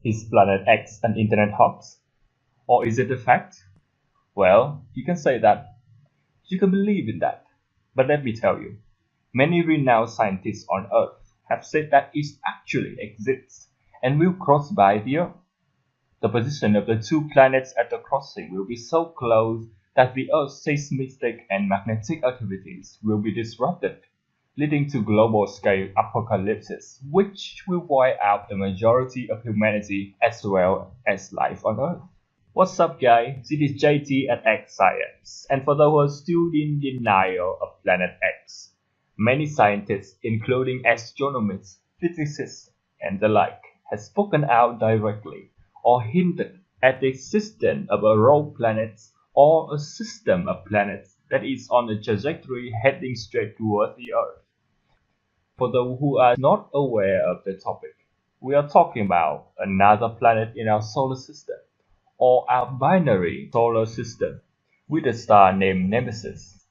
Is Planet X an internet hoax? Or is it a fact? Well, you can say that. You can believe in that. But let me tell you, many renowned scientists on Earth have said that it actually exists and will cross by the Earth. The position of the two planets at the crossing will be so close that the Earth's seismic and magnetic activities will be disrupted, leading to global-scale apocalypses, which will wipe out the majority of humanity as well as life on Earth. What's up, guys? This is JT at X Science, and for those who are still in denial of Planet X, many scientists, including astronomers, physicists, and the like, have spoken out directly or hinted at the existence of a rogue planet or a system of planets that is on a trajectory heading straight towards the Earth. For those who are not aware of the topic, we are talking about another planet in our solar system, or our binary solar system, with a star named Nemesis.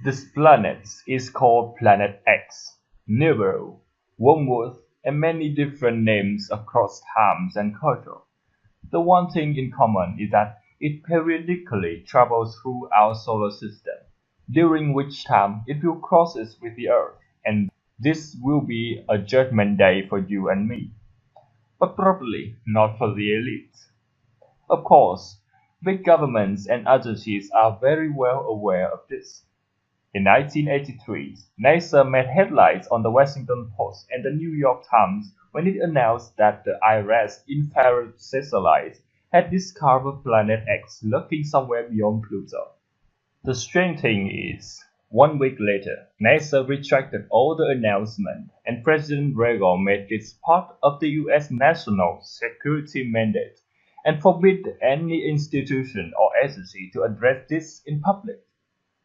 This planet is called Planet X, Nibiru, Wormwood, and many different names across times and culture. The one thing in common is that it periodically travels through our solar system, during which time it will cross with the Earth, and this will be a judgment day for you and me, but probably not for the elite. Of course, big governments and agencies are very well aware of this. In 1983, NASA made headlines on the Washington Post and the New York Times when it announced that the IRAS infrared satellite had discovered Planet X lurking somewhere beyond Pluto. The strange thing is, 1 week later, NASA retracted all the announcements, and President Reagan made this part of the US national security mandate and forbid any institution or agency to address this in public.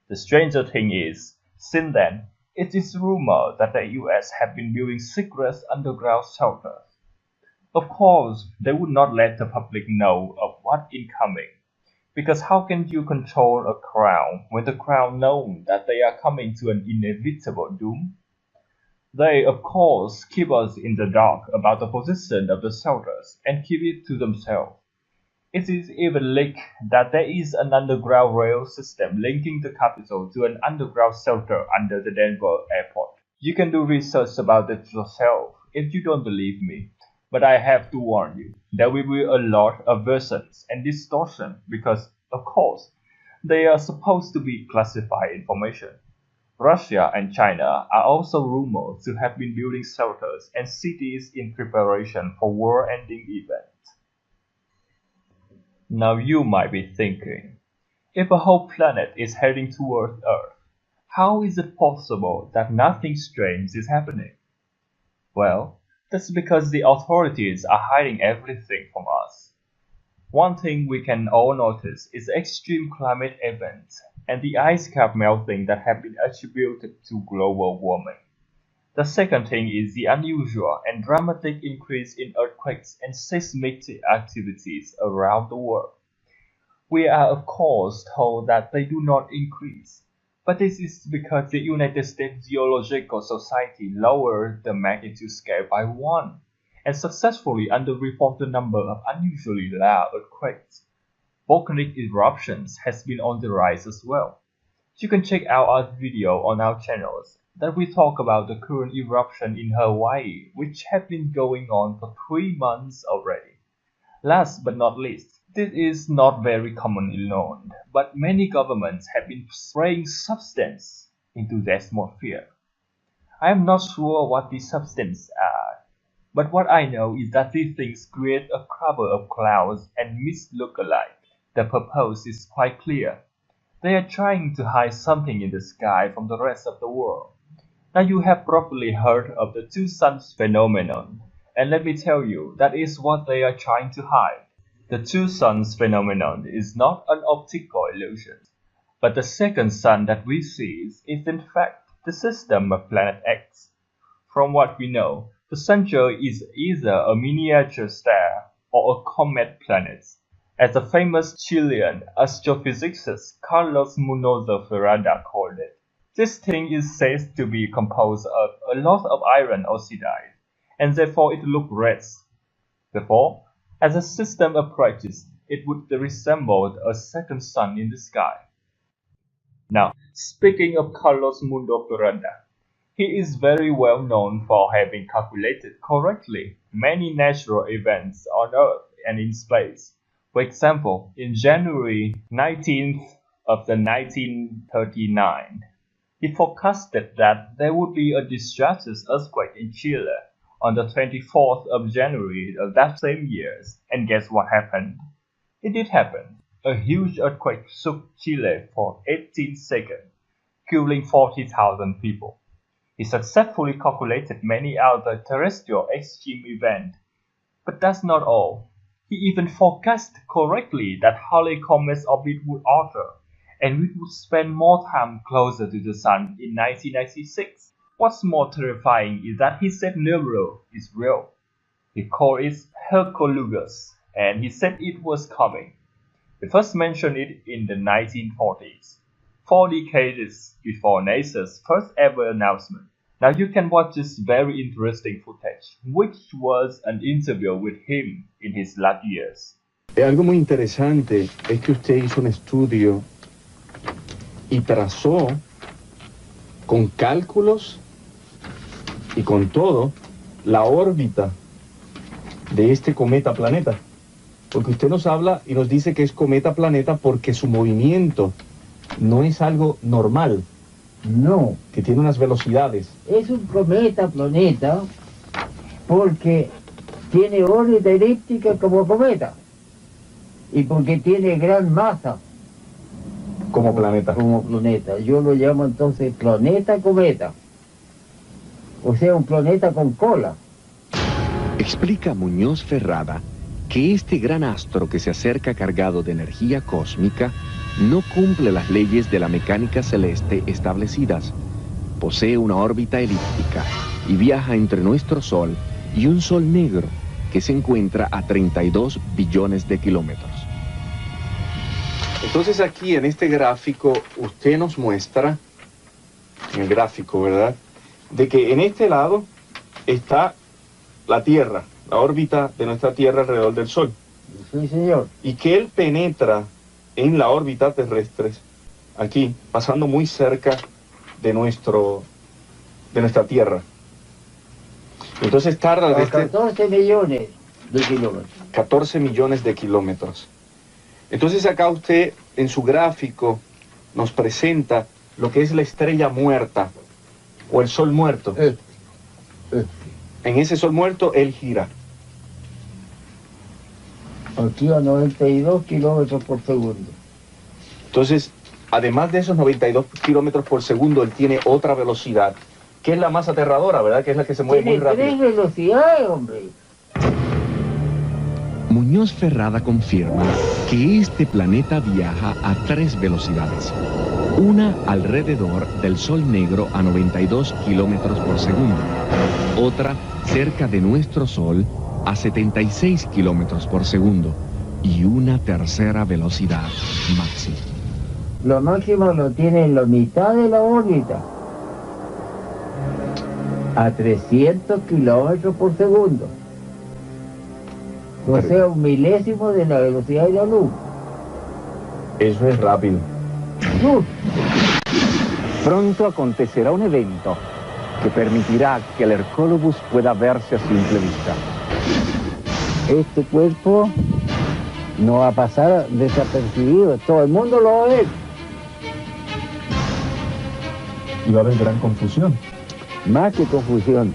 The stranger thing is, since then, it is rumored that the US have been building secret underground shelters. Of course, they would not let the public know of what is incoming, because how can you control a crowd when the crowd knows that they are coming to an inevitable doom? They, of course, keep us in the dark about the position of the shelters and keep it to themselves. It is even leaked that there is an underground rail system linking the capital to an underground shelter under the Denver airport. You can do research about it yourself if you don't believe me, but I have to warn you, there will be a lot of versions and distortion because, of course, they are supposed to be classified information. Russia and China are also rumored to have been building shelters and cities in preparation for war-ending events. Now you might be thinking, if a whole planet is heading towards Earth, how is it possible that nothing strange is happening? Well, that's because the authorities are hiding everything from us. One thing we can all notice is extreme climate events and the ice cap melting that have been attributed to global warming. The second thing is the unusual and dramatic increase in earthquakes and seismic activities around the world. We are of course told that they do not increase, but this is because the United States Geological Society lowered the magnitude scale by 1 and successfully underreported the number of unusually loud earthquakes. Volcanic eruptions has been on the rise as well. You can check out our video on our channels that we talk about the current eruption in Hawaii, which have been going on for 3 months already. Last but not least, this is not very commonly known, but many governments have been spraying substance into the atmosphere. I am not sure what these substances are, but what I know is that these things create a cover of clouds and mist look-alike. The purpose is quite clear. They are trying to hide something in the sky from the rest of the world. Now you have probably heard of the two suns phenomenon, and let me tell you, that is what they are trying to hide. The two suns phenomenon is not an optical illusion, but the second sun that we see is in fact the system of Planet X. From what we know, the sun is either a miniature star or a comet planet, as the famous Chilean astrophysicist Carlos Munoz Ferrada called it. This thing is said to be composed of a lot of iron oxide, and therefore it looks red. Therefore, As the system approaches, it would resemble a second sun in the sky. Now, speaking of Carlos Mundo Ferranda, he is very well known for having calculated correctly many natural events on Earth and in space. For example, in January 19th of the 1939, he forecasted that there would be a disastrous earthquake in Chile on the 24th of January of that same year. And guess what happened? It did happen. A huge earthquake shook Chile for 18 seconds, killing 40,000 people. He successfully calculated many other terrestrial extreme events. But that's not all. He even forecast correctly that Halley Comet's orbit would alter, and we would spend more time closer to the Sun in 1996. What's more terrifying is that he said Nibiru is real. He called it Hercules, and he said it was coming. He first mentioned it in the 1940s, 4 decades before NASA's first ever announcement. Now you can watch this very interesting footage, which was an interview with him in his last years. Algo muy interesante es que usted hizo un estudio y trazó con cálculos y con todo la órbita de este cometa-planeta. Porque usted nos habla y nos dice que es cometa-planeta porque su movimiento no es algo normal. No, que tiene unas velocidades. es un cometa-planeta porque tiene órbita elíptica como cometa y porque tiene gran masa Como planeta. como planeta. Yo lo llamo entonces planeta-cometa, o sea, un planeta con cola. Explica Muñoz Ferrada que este gran astro que se acerca cargado de energía cósmica no cumple las leyes de la mecánica celeste establecidas. Posee una órbita elíptica y viaja entre nuestro Sol y un Sol negro que se encuentra a 32 billones de kilómetros. Entonces aquí en este gráfico usted nos muestra, en el gráfico, ¿verdad?, de que en este lado está la Tierra, la órbita de nuestra Tierra alrededor del Sol. Sí, señor. Y que él penetra en la órbita terrestre, aquí, pasando muy cerca de nuestra Tierra. Entonces tarda A desde 14 millones de kilómetros. 14 millones de kilómetros. Entonces acá usted en su gráfico nos presenta lo que es la estrella muerta o el sol muerto. En ese sol muerto él gira. Aquí a 92 kilómetros por segundo. Entonces, además de esos 92 kilómetros por segundo, él tiene otra velocidad, que es la más aterradora, ¿verdad? Que es la que se mueve muy Tiene rápido. 3 velocidades, hombre. Muñoz Ferrada confirma que este planeta viaja a 3 velocidades. Una alrededor del Sol Negro a 92 kilómetros por segundo. Otra cerca de nuestro Sol a 76 kilómetros por segundo. Y una tercera velocidad máxima. Lo máximo lo tiene en la mitad de la órbita. A 300 kilómetros por segundo. O sea, un milésimo de la velocidad de la luz. Eso es rápido. Pronto acontecerá un evento que permitirá que el Hercólogos pueda verse a simple vista. Este cuerpo no va a pasar desapercibido, todo el mundo lo va a ver. Y va a haber gran confusión. Más que confusión.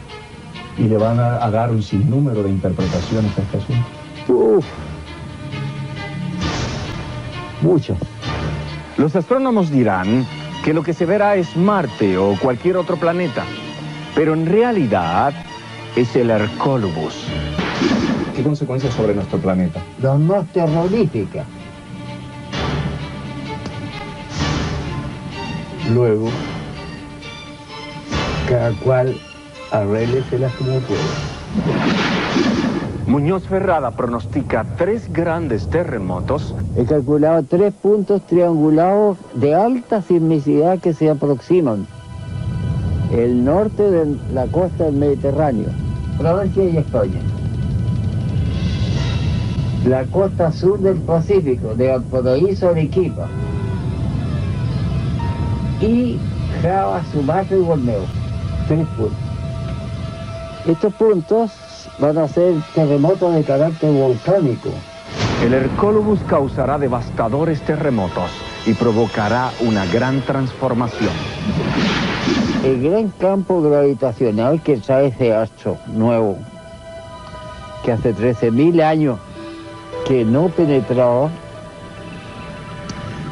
Y le van a dar un sinnúmero de interpretaciones a este asunto. Uf. Muchas. Los astrónomos dirán que lo que se verá es Marte o cualquier otro planeta, pero en realidad es el Hercólogos. ¿Qué consecuencias sobre nuestro planeta? Las más terroríficas. Luego, Cada cual arrégleselas como pueda. Muñoz Ferrada pronostica 3 grandes terremotos. He calculado 3 puntos triangulados de alta sismicidad que se aproximan. El norte de la costa del Mediterráneo, Francia y España. la costa sur del Pacífico, de Valparaíso a Arequipa, y Java, Sumatra y Borneo. 3 puntos. Estos puntos van a ser terremotos de carácter volcánico. El Hercólubus causará devastadores terremotos y provocará una gran transformación. El gran campo gravitacional que trae ese astro nuevo, que hace 13.000 años que no penetró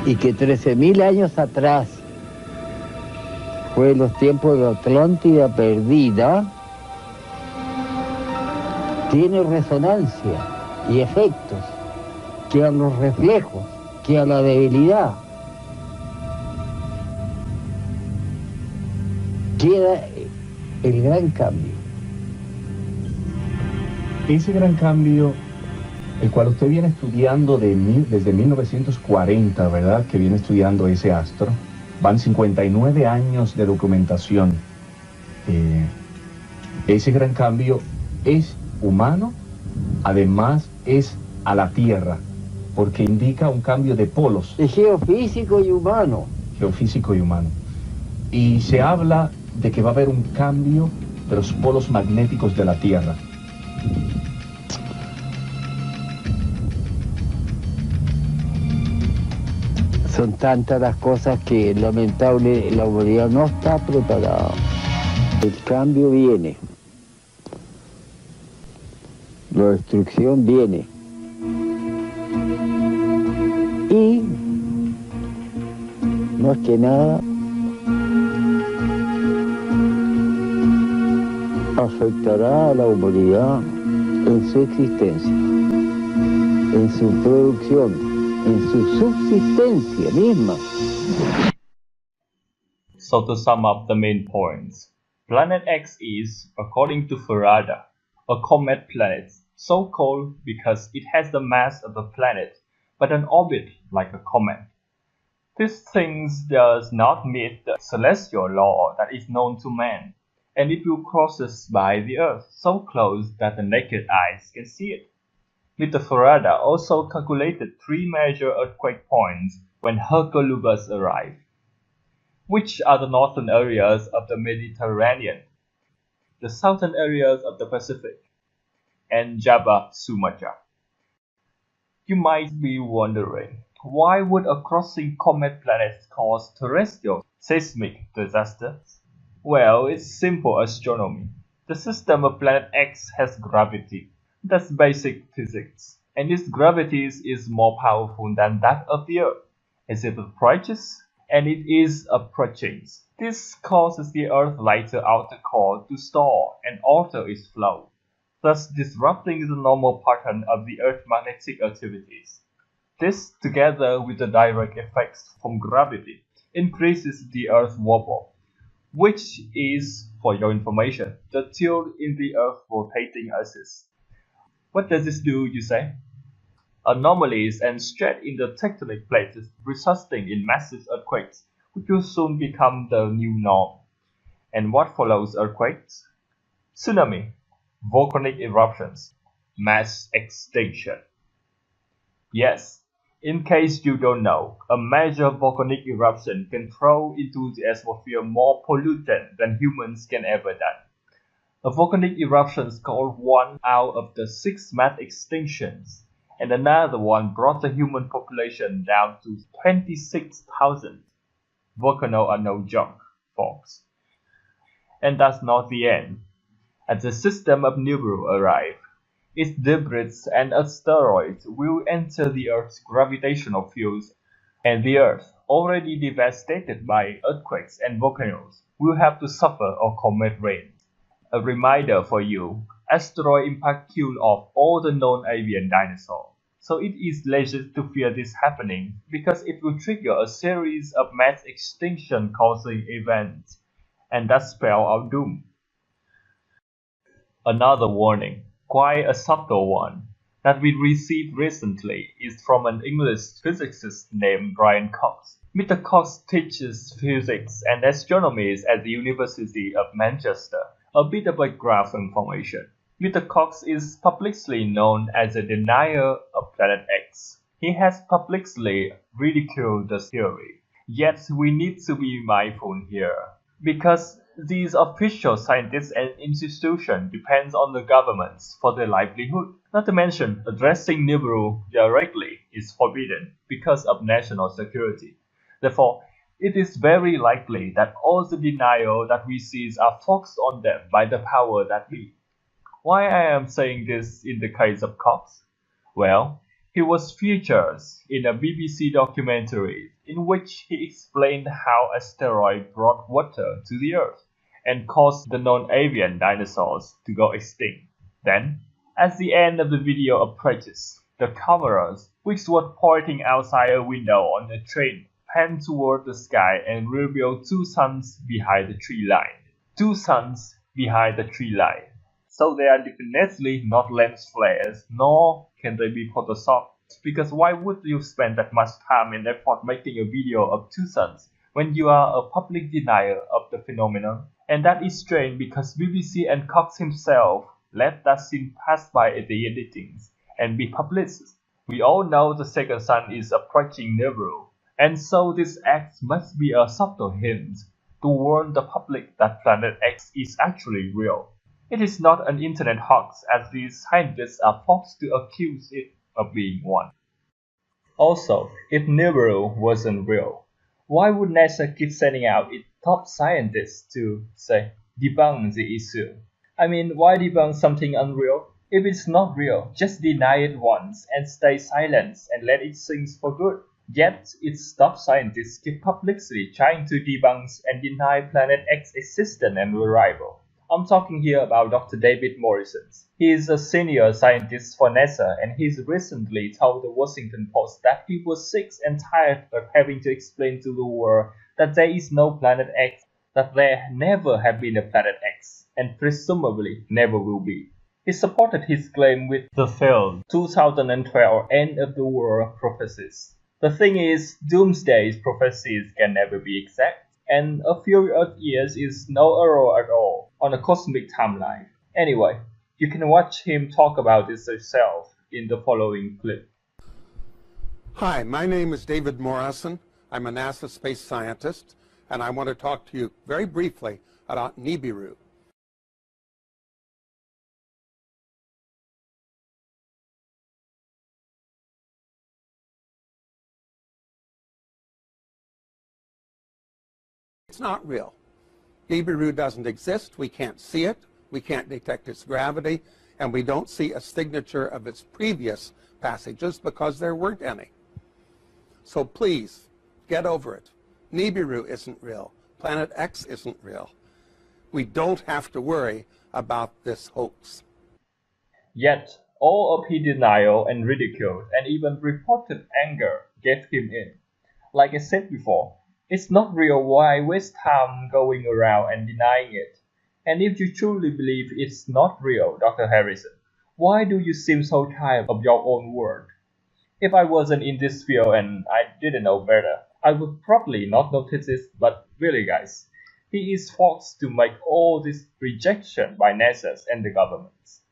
y que 13.000 años atrás fue los tiempos de la Atlántida perdida, tiene resonancia y efectos que a los reflejos, que a la debilidad. Queda el gran cambio. Ese gran cambio, el cual usted viene estudiando desde 1940, ¿verdad? Que viene estudiando ese astro. Van 59 años de documentación. Ese gran cambio es humano, además es a la Tierra, porque indica un cambio de polos. Es geofísico y humano. Geofísico y humano. Y se habla de que va a haber un cambio de los polos magnéticos de la Tierra. Son tantas las cosas que lamentable la humanidad no está preparada. El cambio viene. La destrucción viene. Y, más que nada, afectará a la humanidad en su existencia, en su producción, en su subsistencia misma. So to sum up the main points, Planet X is, according to Farada, a comet planet, so called because it has the mass of a planet, but an orbit like a comet. This thing does not meet the celestial law that is known to man, and it will crosses by the Earth so close that the naked eyes can see it. Mr. Farada also calculated 3 major earthquake points when Hercolubus arrived, which are the northern areas of the Mediterranean, the southern areas of the Pacific, and Java, Sumatra. You might be wondering, why would a crossing comet planet cause terrestrial seismic disasters? Well, it's simple astronomy. The system of Planet X has gravity. That's basic physics. And its gravity is more powerful than that of the Earth, as it approaches, and it is approaching. This causes the Earth's lighter outer core to stall and alter its flow, thus disrupting the normal pattern of the Earth's magnetic activities. This, together with the direct effects from gravity, increases the Earth's wobble, which is, for your information, the tilt in the Earth's rotating axis. What does this do, you say? Anomalies and stretch in the tectonic plates resulting in massive earthquakes, which will soon become the new norm. And what follows earthquakes? Tsunami, volcanic eruptions, mass extinction. Yes, in case you don't know, a major volcanic eruption can throw into the atmosphere more pollutant than humans can ever do. A volcanic eruption caused 1 out of the 6 mass extinctions, and another one brought the human population down to 26,000. Volcanoes are no joke, folks. And that's not the end. As the system of Nibiru arrives, its debris and asteroids will enter the Earth's gravitational fields, and the Earth, already devastated by earthquakes and volcanoes, will have to suffer a comet rain. A reminder for you, asteroid impact killed off all the known avian dinosaurs. So it is legit to fear this happening because it will trigger a series of mass extinction causing events, and that spell our doom. Another warning, quite a subtle one, that we received recently is from an English physicist named Brian Cox. Mr. Cox teaches physics and astronomy at the University of Manchester. A bit of background information. Mr. Cox is publicly known as a denier of Planet X. He has publicly ridiculed the theory. Yet we need to be mindful here, because these official scientists and institutions depend on the governments for their livelihood. Not to mention, addressing Nibiru directly is forbidden because of national security. Therefore, it is very likely that all the denial that we see are forced on them by the power that be. Why I am saying this in the case of Cox? Well, he was featured in a BBC documentary in which he explained how asteroid brought water to the Earth and caused the non-avian dinosaurs to go extinct. Then, as the end of the video approaches, the cameras, which were pointing outside a window on a train, pan toward the sky and reveal two suns behind the tree line. Two suns behind the tree line. So they are definitely not lens flares, nor can they be photoshopped. Because why would you spend that much time and effort making a video of two suns when you are a public denier of the phenomenon? And that is strange because BBC and Cox himself let that scene pass by at the editings and be published. We all know the second sun is approaching Nibiru, and so this act must be a subtle hint to warn the public that Planet X is actually real. It is not an internet hoax, as these scientists are forced to accuse it of being one. Also, if Nibiru wasn't real, why would NASA keep sending out its top scientists to, say, debunk the issue? I mean, why debunk something unreal? If it's not real, just deny it once and stay silent and let it sink for good. Yet, its top scientists keep publicly trying to debunk and deny Planet X's existence and arrival. I'm talking here about Dr. David Morrison. He is a senior scientist for NASA, and he's recently told the Washington Post that he was sick and tired of having to explain to the world that there is no Planet X, that there never have been a Planet X, and presumably never will be. He supported his claim with the failed 2012 end of the world prophecies. The thing is, doomsday prophecies can never be exact, and a few Earth years is no error at all on a cosmic timeline. Anyway, you can watch him talk about this yourself in the following clip. Hi, my name is David Morrison. I'm a NASA space scientist, and I want to talk to you very briefly about Nibiru. It's not real. Nibiru doesn't exist. We can't see it. We can't detect its gravity. And we don't see a signature of its previous passages because there weren't any. So please, get over it. Nibiru isn't real. Planet X isn't real. We don't have to worry about this hoax. Yet, all of his denial and ridicule and even reported anger gave him in. Like I said before, it's not real. Why waste time going around and denying it? And if you truly believe it's not real, Dr. Harrison, why do you seem so tired of your own word? If I wasn't in this field and I didn't know better, I would probably not notice this, but really guys, he is forced to make all this rejection by NASA and the governments.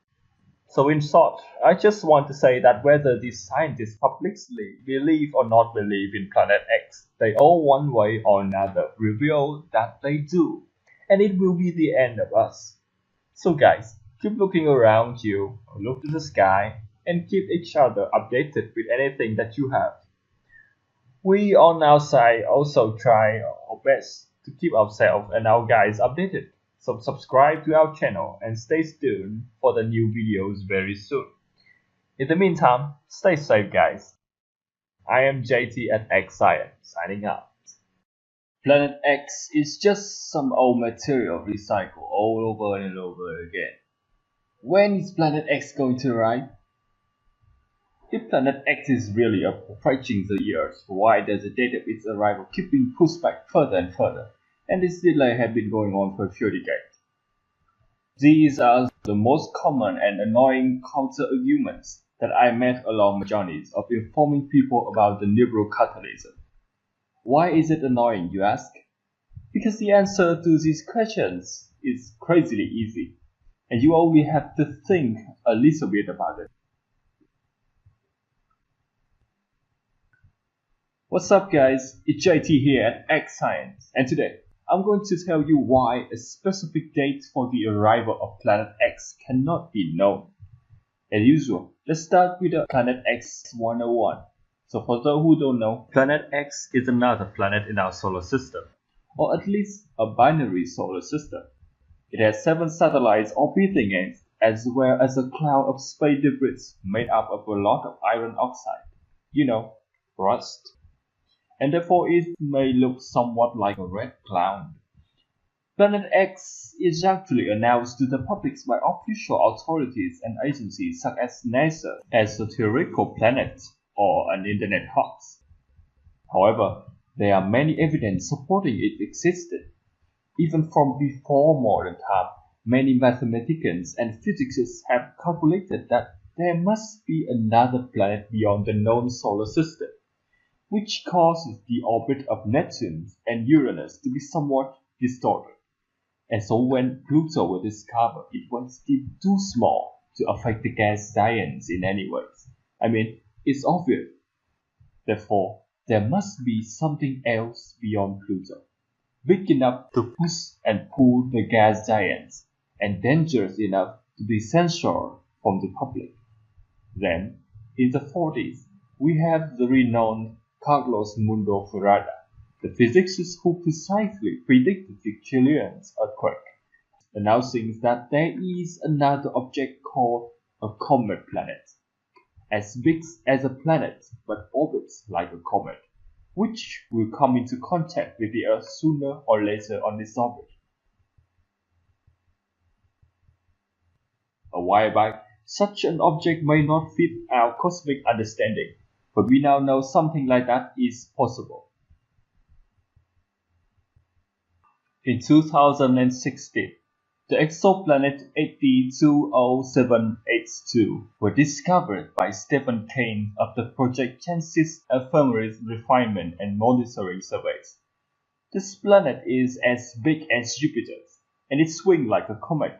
So in short, I just want to say that whether these scientists publicly believe or not believe in Planet X, they all one way or another reveal that they do, and it will be the end of us. So guys, keep looking around you, look to the sky, and keep each other updated with anything that you have. We on our side also try our best to keep ourselves and our guys updated. So subscribe to our channel and stay tuned for the new videos very soon. In the meantime, stay safe guys. I am JT at X Science signing out. Planet X is just some old material recycled all over and over again. When is Planet X going to arrive? If Planet X is really approaching the Earth, why does the date of its arrival keep being pushed back further and further? And this delay has been going on for a few decades. These are the most common and annoying counter-arguments that I met along my journeys of informing people about the Nibiru catalysm. Why is it annoying, you ask? Because the answer to these questions is crazily easy. and you only have to think a little bit about it. What's up guys, it's JT here at X Science, and today I'm going to tell you why a specific date for the arrival of Planet X cannot be known. As usual, let's start with the Planet X 101. So for those who don't know, Planet X is another planet in our solar system, or at least a binary solar system. It has 7 satellites orbiting it, as well as a cloud of space debris made up of a lot of iron oxide. You know, rust. And therefore it may look somewhat like a red cloud. Planet X is actually announced to the public by official authorities and agencies such as NASA as a theoretical planet or an internet hoax. However, there are many evidence supporting its existence. Even from before modern time, many mathematicians and physicists have calculated that there must be another planet beyond the known solar system, which causes the orbit of Neptune and Uranus to be somewhat distorted. And so when Pluto was discovered, it was still too small to affect the gas giants in any ways. I mean, it's obvious. Therefore, there must be something else beyond Pluto, big enough to push and pull the gas giants, and dangerous enough to be censored from the public. Then, in the 40s, we have the renowned Carlos Mundo Ferrada, the physicist who precisely predicted the Chilean earthquake, announcing that there is another object called a comet planet, as big as a planet but orbits like a comet, which will come into contact with the Earth sooner or later on its orbit. A while back, such an object may not fit our cosmic understanding, but we now know something like that is possible. In 2016, the exoplanet 820782 were discovered by Stephen Kane of the Project Genesis Ephemeris Refinement and Monitoring Surveys. This planet is as big as Jupiter, and it swings like a comet.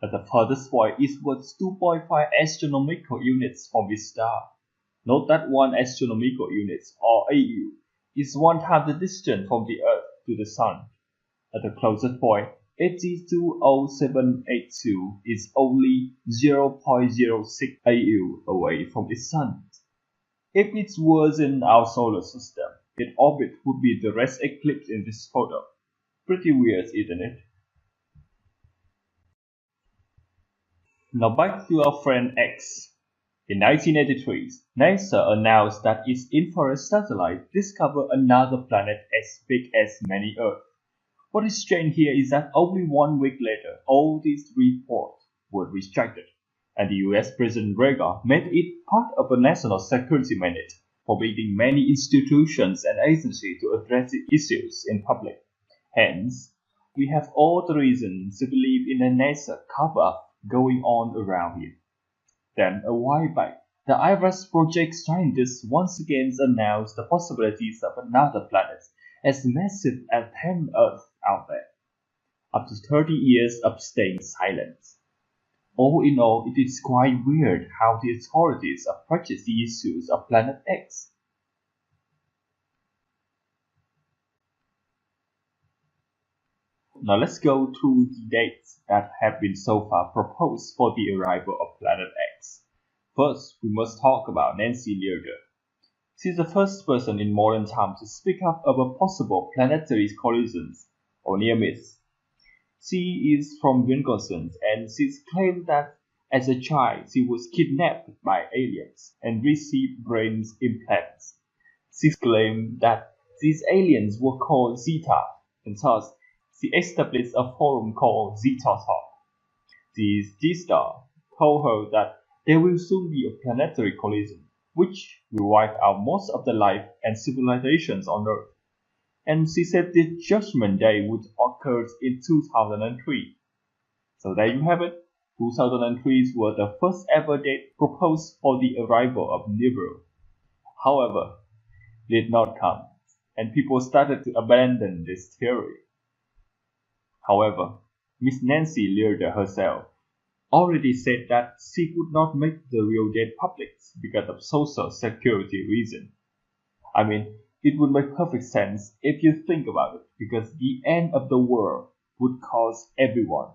At the farthest point, it was 2.5 astronomical units from its star. Note that 1 astronomical unit, or AU, is 1 time the distance from the Earth to the Sun. At the closest point, 820782 is only 0.06 AU away from its Sun. If it was in our solar system, its orbit would be the red eclipse in this photo. Pretty weird, isn't it? Now back to our friend X. In 1983, NASA announced that its infrared satellite discovered another planet as big as many Earth. What is strange here is that only 1 week later, all these reports were retracted, and the US President Reagan made it part of a national security mandate, forbidding many institutions and agencies to address the issues in public. Hence, we have all the reasons to believe in a NASA cover-up going on around here. Then, a while back, the IRAS project scientists once again announced the possibilities of another planet as massive as 10 Earths out there, after 30 years of staying silent. All in all, it is quite weird how the authorities approach the issues of Planet X. Now let's go through the dates that have been so far proposed for the arrival of Planet X. First, we must talk about Nancy Liarder. She is the first person in modern time to speak up about possible planetary collisions, or near miss. She is from Wisconsin, and she claimed that as a child she was kidnapped by aliens and received brain implants. She claimed that these aliens were called Zeta, and thus she established a forum called Zeta Talk. The Z-Star told her that there will soon be a planetary collision, which will wipe out most of the life and civilizations on Earth. And she said the Judgment Day would occur in 2003. So there you have it. 2003 was the first ever date proposed for the arrival of Nibiru. However, it did not come, and people started to abandon this theory. However, Miss Nancy Liarder herself already said that she could not make the real date public because of social security reasons. I mean, it would make perfect sense if you think about it, because the end of the world would cause everyone